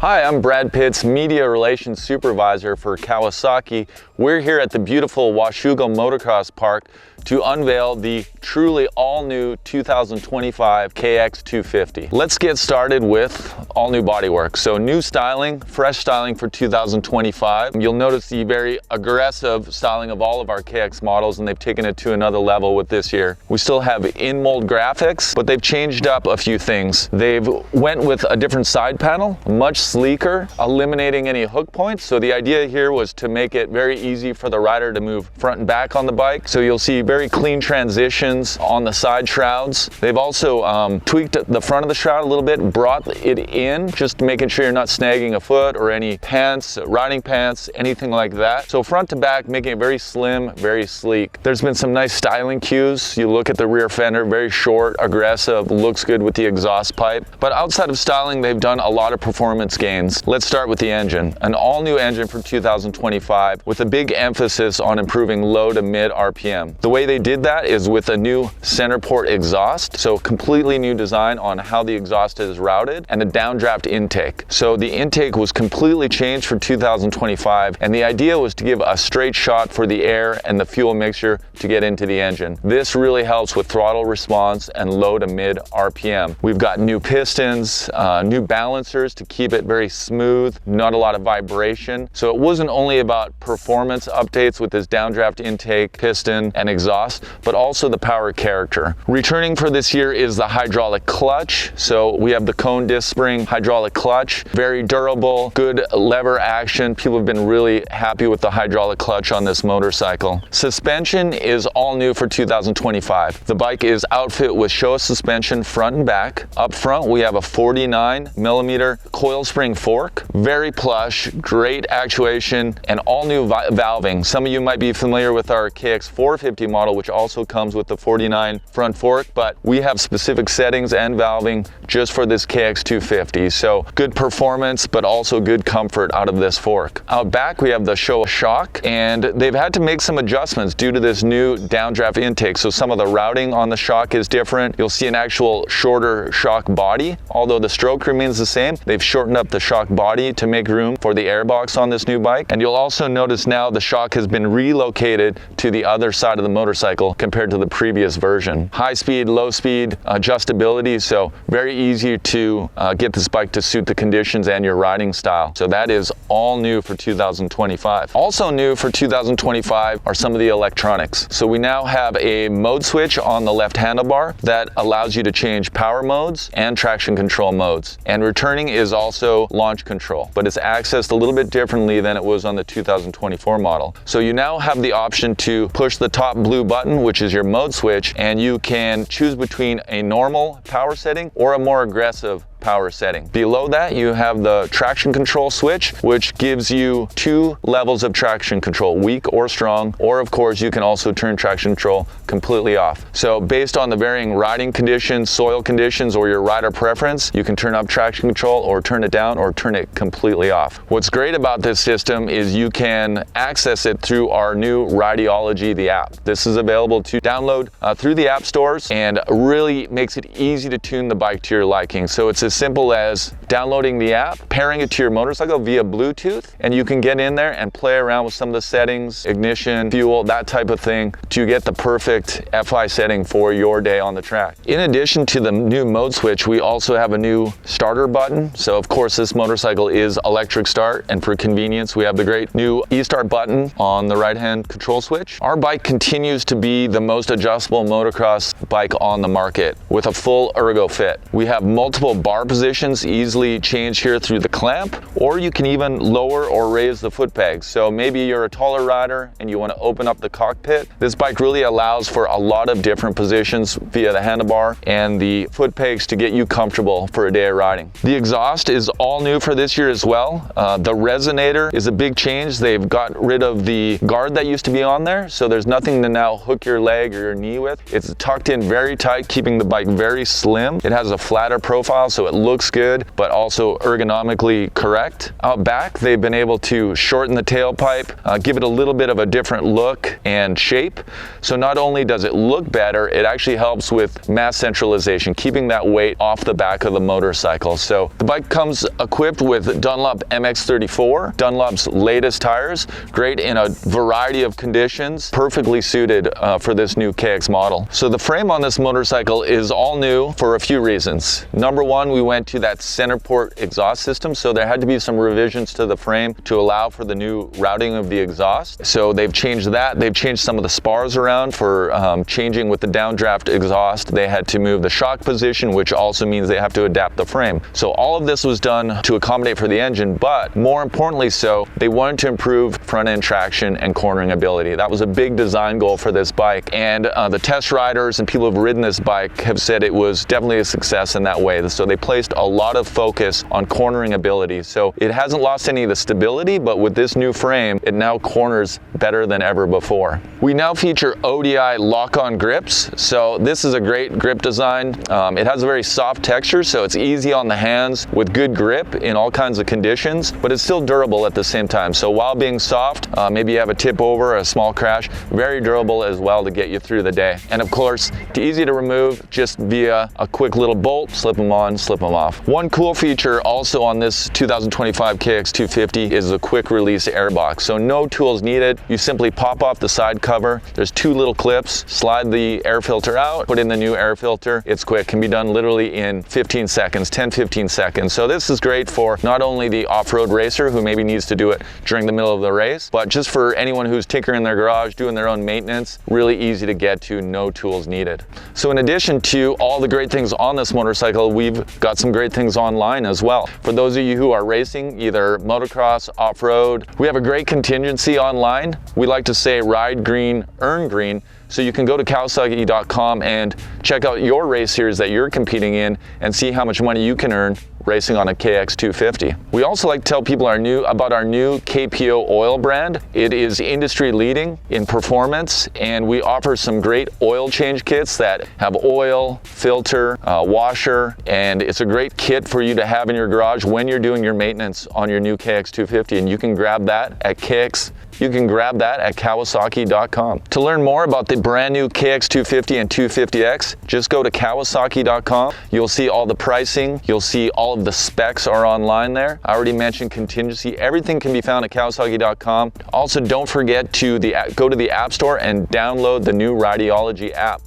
Hi, I'm Brad Pitts, Media Relations Supervisor for Kawasaki. We're here at the beautiful Washougal Motocross Park to unveil the truly all-new 2025 KX250. Let's get started with all-new bodywork. So new styling, fresh styling for 2025. You'll notice the very aggressive styling of all of our KX models, and they've taken it to another level with this year. We still have in-mold graphics, but they've changed up a few things. They've went with a different side panel, much sleeker, eliminating any hook points. So the idea here was to make it very easy for the rider to move front and back on the bike. So you'll see very clean transitions on the side shrouds. They've also tweaked the front of the shroud a little bit, brought it in, just making sure you're not snagging a foot or any pants, riding pants, anything like that. So front to back, making it very slim, very sleek. There's been some nice styling cues. You look at the rear fender, very short, aggressive, looks good with the exhaust pipe. But outside of styling, they've done a lot of performance gains. Let's start with the engine. An all-new engine for 2025 with a big emphasis on improving low to mid RPM. The way they did that is with a new center port exhaust, so completely new design on how the exhaust is routed, and a downdraft intake. So the intake was completely changed for 2025, and the idea was to give a straight shot for the air and the fuel mixture to get into the engine. This really helps with throttle response and low to mid RPM. We've got new pistons, new balancers to keep it very smooth, not a lot of vibration. So it wasn't only about performance updates with this downdraft intake, piston, and exhaust, but also the power character. Returning for this year is the hydraulic clutch. So we have the cone disc spring hydraulic clutch, very durable, good lever action. People have been really happy with the hydraulic clutch on this motorcycle. Suspension is all new for 2025. The bike is outfitted with Showa suspension front and back. Up front, we have a 49mm coil spring fork, very plush, great actuation, and all new valving. Some of you might be familiar with our KX450 model, which also comes with the 49 front fork, but we have specific settings and valving just for this KX250. So good performance, but also good comfort out of this fork. Out back, we have the Showa shock, and they've had to make some adjustments due to this new downdraft intake. So some of the routing on the shock is different. You'll see an actual shorter shock body, although the stroke remains the same. They've shortened up the shock body to make room for the airbox on this new bike. And you'll also notice now the shock has been relocated to the other side of the motorcycle compared to the previous version. High speed, low speed adjustability, so very easy to get this bike to suit the conditions and your riding style. So that is all new for 2025. Also new for 2025 are some of the electronics. So we now have a mode switch on the left handlebar that allows you to change power modes and traction control modes. And returning is also launch control, but it's accessed a little bit differently than it was on the 2024 model. So you now have the option to push the top blue button, which is your mode switch, and you can choose between a normal power setting or a more aggressive power setting. Below that, you have the traction control switch, which gives you 2 levels of traction control, weak or strong, or of course you can also turn traction control completely off. So based on the varying riding conditions, soil conditions, or your rider preference, you can turn up traction control or turn it down or turn it completely off. What's great about this system is you can access it through our new Rideology, the app. This is available to download through the app stores and really makes it easy to tune the bike to your liking. So it's as simple as downloading the app, pairing it to your motorcycle via Bluetooth, and you can get in there and play around with some of the settings, ignition, fuel, that type of thing, to get the perfect FI setting for your day on the track. In addition to the new mode switch, we also have a new starter button. So of course this motorcycle is electric start, and for convenience we have the great new e-start button on the right hand control switch. Our bike continues to be the most adjustable motocross bike on the market with a full ergo fit. We have multiple bar positions easily changed here through the clamp, or you can even lower or raise the foot pegs. So maybe you're a taller rider and you want to open up the cockpit. This bike really allows for a lot of different positions via the handlebar and the foot pegs to get you comfortable for a day of riding. The exhaust is all new for this year as well. The resonator is a big change. They've got rid of the guard that used to be on there, so there's nothing to now hook your leg or your knee with. It's tucked in very tight, keeping the bike very slim. It has a flatter profile, so it it looks good, but also ergonomically correct. Out back, they've been able to shorten the tailpipe, give it a little bit of a different look and shape. So not only does it look better, it actually helps with mass centralization, keeping that weight off the back of the motorcycle. So the bike comes equipped with Dunlop MX-34, Dunlop's latest tires, great in a variety of conditions, perfectly suited for this new KX model. So the frame on this motorcycle is all new for a few reasons. Number one, we went to that center port exhaust system, so there had to be some revisions to the frame to allow for the new routing of the exhaust. So they've changed that. They've changed some of the spars around for changing with the downdraft exhaust. They had to move the shock position, which also means they have to adapt the frame. So all of this was done to accommodate for the engine, but more importantly so, they wanted to improve front end traction and cornering ability. That was a big design goal for this bike, and the test riders and people who've ridden this bike have said it was definitely a success in that way. So they placed a lot of focus on cornering ability. So it hasn't lost any of the stability, but with this new frame, it now corners better than ever before. We now feature ODI lock-on grips. So this is a great grip design. It has a very soft texture, so it's easy on the hands with good grip in all kinds of conditions, but it's still durable at the same time. So while being soft, maybe you have a tip over, a small crash, very durable as well to get you through the day. And of course, easy to remove just via a quick little bolt, slip them on, slip them off. One cool feature also on this 2025 KX250 is a quick release airbox. So no tools needed. You simply pop off the side cover. There's two little clips, slide the air filter out, put in the new air filter. It's quick, can be done literally in 15 seconds, 10-15 seconds. So this is great for not only the off-road racer who maybe needs to do it during the middle of the race, but just for anyone who's tinkering in their garage, doing their own maintenance, really easy to get to, no tools needed. So in addition to all the great things on this motorcycle, we've got some great things online as well. For those of you who are racing, either motocross, off-road, we have a great contingency online. We like to say ride green, earn green. So you can go to Kawasaki.com and check out your race series that you're competing in and see how much money you can earn racing on a KX250. We also like to tell people about our new KPO oil brand. It is industry leading in performance, and we offer some great oil change kits that have oil, filter, washer, and it's a great kit for you to have in your garage when you're doing your maintenance on your new KX250, and you can grab that at Kawasaki.com. To learn more about the brand new KX250 and 250X, just go to Kawasaki.com. You'll see all the pricing, you'll see all of the specs are online there. I already mentioned contingency. Everything can be found at Kawasaki.com. Also, don't forget to go to the App Store and download the new Rideology app.